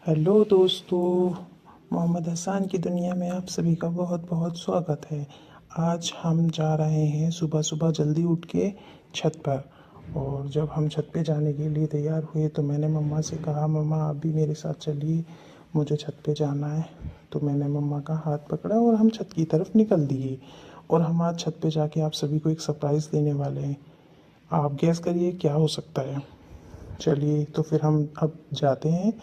Hello दोस्तों, मोहम्मद हसन की दुनिया में आप सभी का बहुत बहुत स्वागत है। आज हम जा रहे हैं सुबह सुबह जल्दी उठ के छत पर। और जब हम छत पे जाने के लिए तैयार हुए तो मैंने मम्मा से कहा, मम्मा आप भी मेरे साथ चलिए, मुझे छत पे जाना है। तो मैंने मम्मा का हाथ पकड़ा और हम छत की तरफ निकल दिए। और हम आज छत पे जाके आप सभी को एक सरप्राइज़ देने वाले हैं। आप गैस करिए क्या हो सकता है। चलिए तो फिर हम अब जाते हैं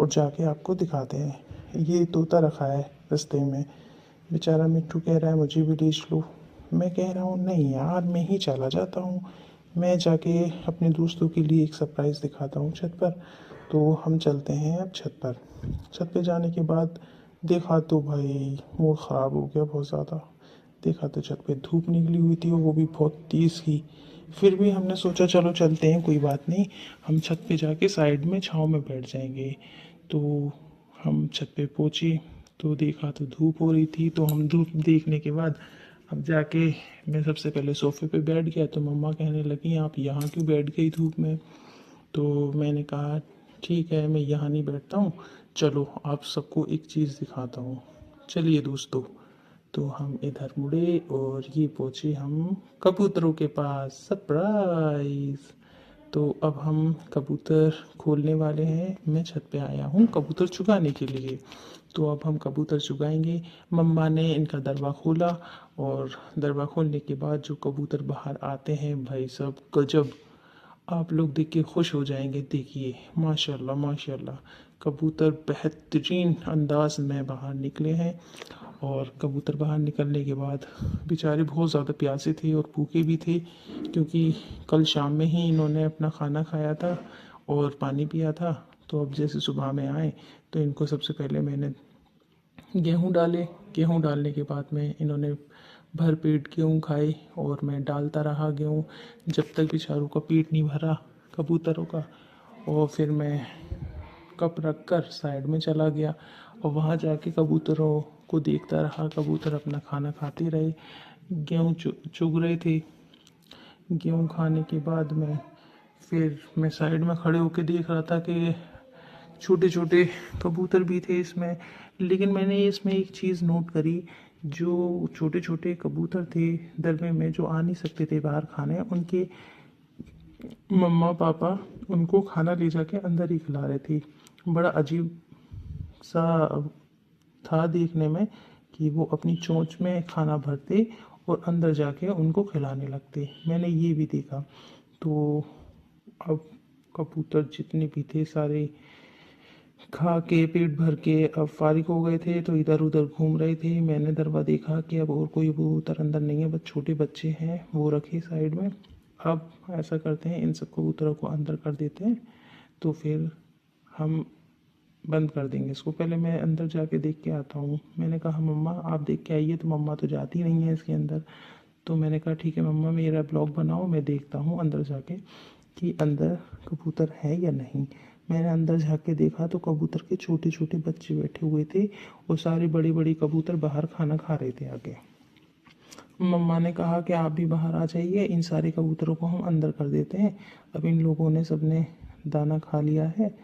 और जाके आपको दिखाते हैं। ये तोता रखा है रास्ते में, बेचारा मिट्टू कह रहा है मुझे भी लीश लो। मैं कह रहा हूँ नहीं यार, मैं ही चला जाता हूँ, मैं जाके अपने दोस्तों के लिए एक सरप्राइज़ दिखाता हूँ छत पर। तो हम चलते हैं अब छत पर। छत पे जाने के बाद देखा तो भाई मूड ख़राब हो गया बहुत ज़्यादा। देखा तो छत पे धूप निकली हुई थी और वो भी बहुत तेज़ की। फिर भी हमने सोचा चलो चलते हैं, कोई बात नहीं, हम छत पे जाके साइड में छाँव में बैठ जाएंगे। तो हम छत पे पहुँचे तो देखा तो धूप हो रही थी। तो हम धूप देखने के बाद अब जाके मैं सबसे पहले सोफ़े पे बैठ गया। तो मम्मा कहने लगी आप यहाँ क्यों बैठ गई धूप में। तो मैंने कहा ठीक है, मैं यहाँ नहीं बैठता हूँ, चलो आप सबको एक चीज़ दिखाता हूँ। चलिए दोस्तों, तो हम इधर मुड़े और ये पहुँचे हम कबूतरों के पास। सरप्राइज। तो अब हम कबूतर खोलने वाले हैं। मैं छत पे आया हूँ कबूतर चुगाने के लिए। तो अब हम कबूतर चुगाएंगे। मम्मा ने इनका दरवा खोला और दरवा खोलने के बाद जो कबूतर बाहर आते हैं भाई साहब गजब, आप लोग देख के खुश हो जाएंगे। देखिए माशाल्लाह माशाल्लाह, कबूतर बेहतरीन अंदाज में बाहर निकले हैं। और कबूतर बाहर निकलने के बाद बेचारे बहुत ज़्यादा प्यासे थे और भूखे भी थे, क्योंकि कल शाम में ही इन्होंने अपना खाना खाया था और पानी पिया था। तो अब जैसे सुबह में आए तो इनको सबसे पहले मैंने गेहूँ डाले। गेहूँ डालने के बाद में इन्होंने भर पेट गेहूँ खाए और मैं डालता रहा गेहूँ जब तक बेचारों का पेट नहीं भरा कबूतरों का। और फिर मैं कप रख कर साइड में चला गया और वहाँ जाके कबूतरों को देखता रहा। कबूतर अपना खाना खाते रहे, गेहूँ चुग रहे थे। गेहूँ खाने के बाद में फिर मैं साइड में खड़े होकर देख रहा था कि छोटे छोटे कबूतर भी थे इसमें। लेकिन मैंने इसमें एक चीज़ नोट करी, जो छोटे छोटे कबूतर थे दरबे में जो आ नहीं सकते थे बाहर खाने, उनके मम्मा पापा उनको खाना ले जाके अंदर ही खिला रहे थे। बड़ा अजीब सा था देखने में कि वो अपनी चोंच में खाना भरते और अंदर जाके उनको खिलाने लगते। मैंने ये भी देखा। तो अब कबूतर जितने भी थे सारे खा के पेट भर के अब फारिग हो गए थे, तो इधर उधर घूम रहे थे। मैंने दरबा देखा कि अब और कोई कबूतर अंदर नहीं है, बस छोटे बच्चे हैं, वो रखे साइड में। अब ऐसा करते हैं, इन सब कबूतरों को अंदर कर देते हैं, तो फिर हम बंद कर देंगे इसको। पहले मैं अंदर जाके देख के आता हूँ। मैंने कहा मम्मा आप देख के आइए, तो मम्मा तो जाती नहीं है इसके अंदर। तो मैंने कहा ठीक है मम्मा, मेरा ब्लॉग बनाओ, मैं देखता हूँ अंदर जाके कि अंदर कबूतर है या नहीं। मैंने अंदर जाके देखा तो कबूतर के छोटे छोटे बच्चे बैठे हुए थे और सारे बड़े बड़े कबूतर बाहर खाना खा रहे थे आगे। मम्मा ने कहा कि आप भी बाहर आ जाइए, इन सारे कबूतरों को हम अंदर कर देते हैं। अब इन लोगों ने सबने दाना खा लिया है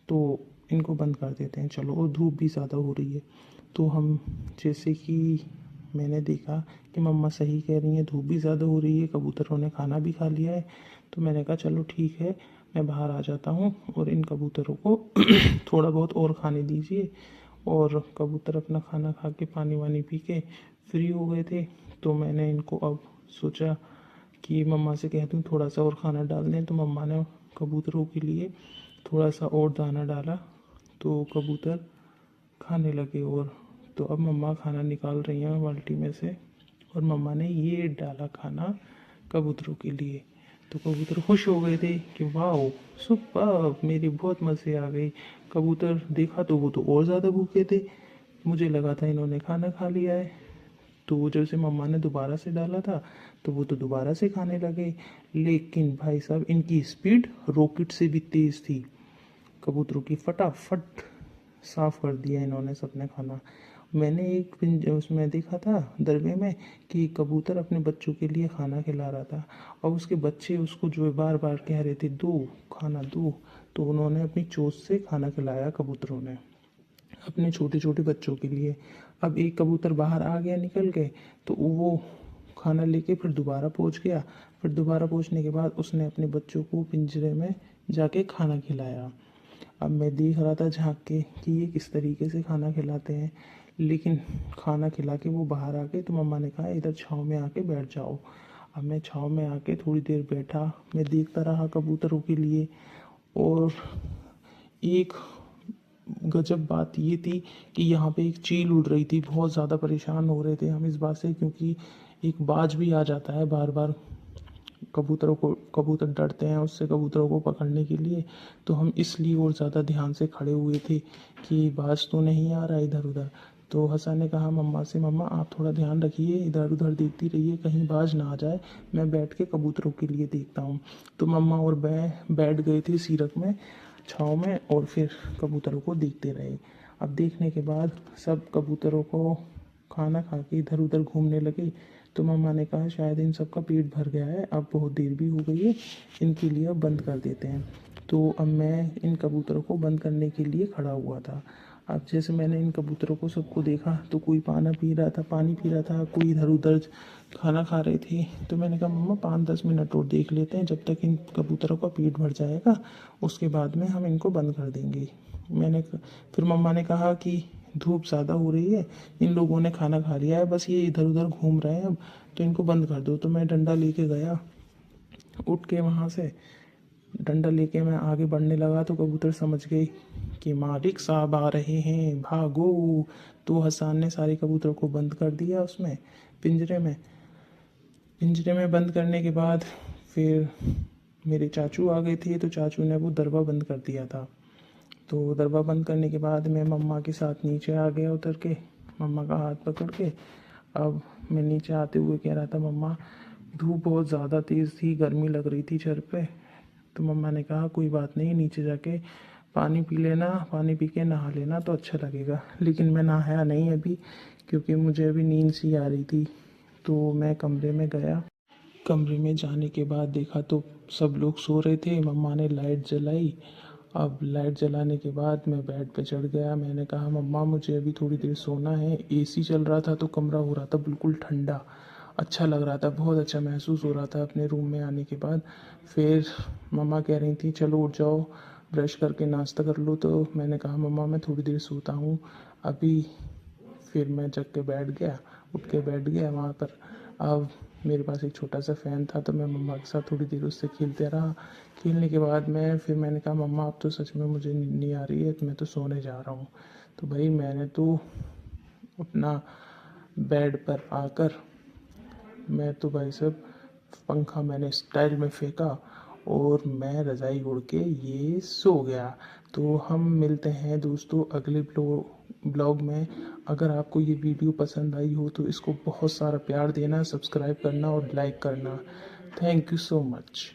तो इनको बंद कर देते हैं, चलो। और धूप भी ज़्यादा हो रही है। तो हम जैसे कि मैंने देखा कि मम्मा सही कह रही हैं, धूप भी ज़्यादा हो रही है, कबूतरों ने खाना भी खा लिया है। तो मैंने कहा चलो ठीक है, मैं बाहर आ जाता हूँ और इन कबूतरों को थोड़ा बहुत और खाने दीजिए। और कबूतर अपना खाना खा के पानी वानी पी के फ्री हो गए थे। तो मैंने इनको अब सोचा कि मम्मा से कह दूँ थोड़ा सा और खाना डाल दें। तो मम्मा ने कबूतरों के लिए थोड़ा सा और दाना डाला तो कबूतर खाने लगे। और तो अब मम्मा खाना निकाल रही हैं बाल्टी में से और मम्मा ने ये डाला खाना कबूतरों के लिए। तो कबूतर खुश हो गए थे कि वाह सुपर, मेरी बहुत मज़े आ गई। कबूतर देखा तो वो तो और ज़्यादा भूखे थे, मुझे लगा था इन्होंने खाना खा लिया है। तो जैसे मम्मा ने दोबारा से डाला था तो वो तो दोबारा से खाने लगे। लेकिन भाई साहब इनकी स्पीड रॉकेट से भी तेज़ थी। कबूतरों की फटाफट साफ़ कर दिया इन्होंने सबने खाना। मैंने एक उसमें देखा था दरबे में कि कबूतर अपने बच्चों के लिए खाना खिला रहा था और उसके बच्चे उसको जो है बार बार कह रहे थे दो, खाना दो। तो उन्होंने अपनी चोंच से खाना खिलाया कबूतरों ने अपने छोटे छोटे बच्चों के लिए। अब एक कबूतर बाहर आ गया निकल के, तो वो खाना लेके फिर दोबारा पहुंच गया। फिर दोबारा पहुंचने के बाद उसने अपने बच्चों को पिंजरे में जाके खाना खिलाया। अब मैं देख रहा था झांक के कि ये किस तरीके से खाना खिलाते हैं, लेकिन खाना खिला के वो बाहर आ गए तो मम्मा ने कहा इधर छाँव में आके बैठ जाओ। अब मैं छाँव में आके थोड़ी देर बैठा, मैं देखता रहा कबूतरों के लिए। और एक गजब बात ये थी कि यहाँ पे एक चील उड़ रही थी, बहुत ज़्यादा परेशान हो रहे थे हम इस बात से, क्योंकि एक बाज भी आ जाता है बार बार कबूतरों को, कबूतर डरते हैं उससे कबूतरों को पकड़ने के लिए। तो हम इसलिए और ज़्यादा ध्यान से खड़े हुए थे कि बाज तो नहीं आ रहा इधर उधर। तो हसन ने कहा मम्मा से, मम्मा आप थोड़ा ध्यान रखिए, इधर उधर देखती रहिए कहीं बाज ना आ जाए, मैं बैठ के कबूतरों के लिए देखता हूँ। तो मम्मा और मैं बैठ गए थे सीरक में, छाँव में, और फिर कबूतरों को देखते रहे। अब देखने के बाद सब कबूतरों को खाना खा के इधर उधर घूमने लगे। तो मम्मा ने कहा शायद इन सब का पेट भर गया है, अब बहुत देर भी हो गई है, इनके लिए अब बंद कर देते हैं। तो अब मैं इन कबूतरों को बंद करने के लिए खड़ा हुआ था। अब जैसे मैंने इन कबूतरों को सबको देखा तो कोई पानी पी रहा था, कोई इधर उधर खाना खा रहे थे। तो मैंने कहा मम्मा 5-10 मिनट और देख लेते हैं, जब तक इन कबूतरों का पेट भर जाएगा उसके बाद में हम इनको बंद कर देंगे। फिर मम्मा ने कहा कि धूप ज़्यादा हो रही है, इन लोगों ने खाना खा लिया है, बस ये इधर उधर घूम रहे हैं अब, तो इनको बंद कर दो। तो मैं डंडा लेके गया, उठ के वहाँ से डंडा लेके मैं आगे बढ़ने लगा तो कबूतर समझ गए कि मालिक साहब आ रहे हैं, भागो। तो हसन ने सारे कबूतरों को बंद कर दिया उसमें, पिंजरे में। पिंजरे में बंद करने के बाद फिर मेरे चाचू आ गए थे, तो चाचू ने वो दरवा बंद कर दिया था। तो दरवा बंद करने के बाद मैं मम्मा के साथ नीचे आ गया उतर के, मम्मा का हाथ पकड़ के। अब मैं नीचे आते हुए कह रहा था मम्मा धूप बहुत ज़्यादा तेज़ थी, गर्मी लग रही थी छत पे। तो मम्मा ने कहा कोई बात नहीं, नीचे जाके पानी पी लेना, पानी पी के नहा लेना तो अच्छा लगेगा। लेकिन मैं नहाया नहीं अभी, क्योंकि मुझे अभी नींद सी आ रही थी। तो मैं कमरे में गया, कमरे में जाने के बाद देखा तो सब लोग सो रहे थे, मम्मा ने लाइट जलाई। अब लाइट जलाने के बाद मैं बेड पे चढ़ गया, मैंने कहा मम्मा मुझे अभी थोड़ी देर सोना है। एसी चल रहा था तो कमरा हो रहा था बिल्कुल ठंडा, अच्छा लग रहा था, बहुत अच्छा महसूस हो रहा था अपने रूम में आने के बाद। फिर मम्मा कह रही थी चलो उठ जाओ, ब्रश करके नाश्ता कर लो। तो मैंने कहा मम्मा मैं थोड़ी देर सोता हूँ अभी। फिर मैं जग के बैठ गया, उठ के बैठ गया वहाँ पर। अब मेरे पास एक छोटा सा फ़ैन था, तो मैं मम्मा के साथ थोड़ी देर उससे खेलते रहा। खेलने के बाद मैंने कहा मम्मा अब तो सच में मुझे नींद नहीं आ रही है, तो मैं तो सोने जा रहा हूँ। तो भाई मैंने तो अपना बेड पर आकर, मैं तो भाई साहब पंखा मैंने स्टाइल में फेंका और मैं रज़ाई ओढ़ के ये सो गया। तो हम मिलते हैं दोस्तों अगले ब्लॉग में। अगर आपको ये वीडियो पसंद आई हो तो इसको बहुत सारा प्यार देना, सब्सक्राइब करना और लाइक करना। Thank you so much.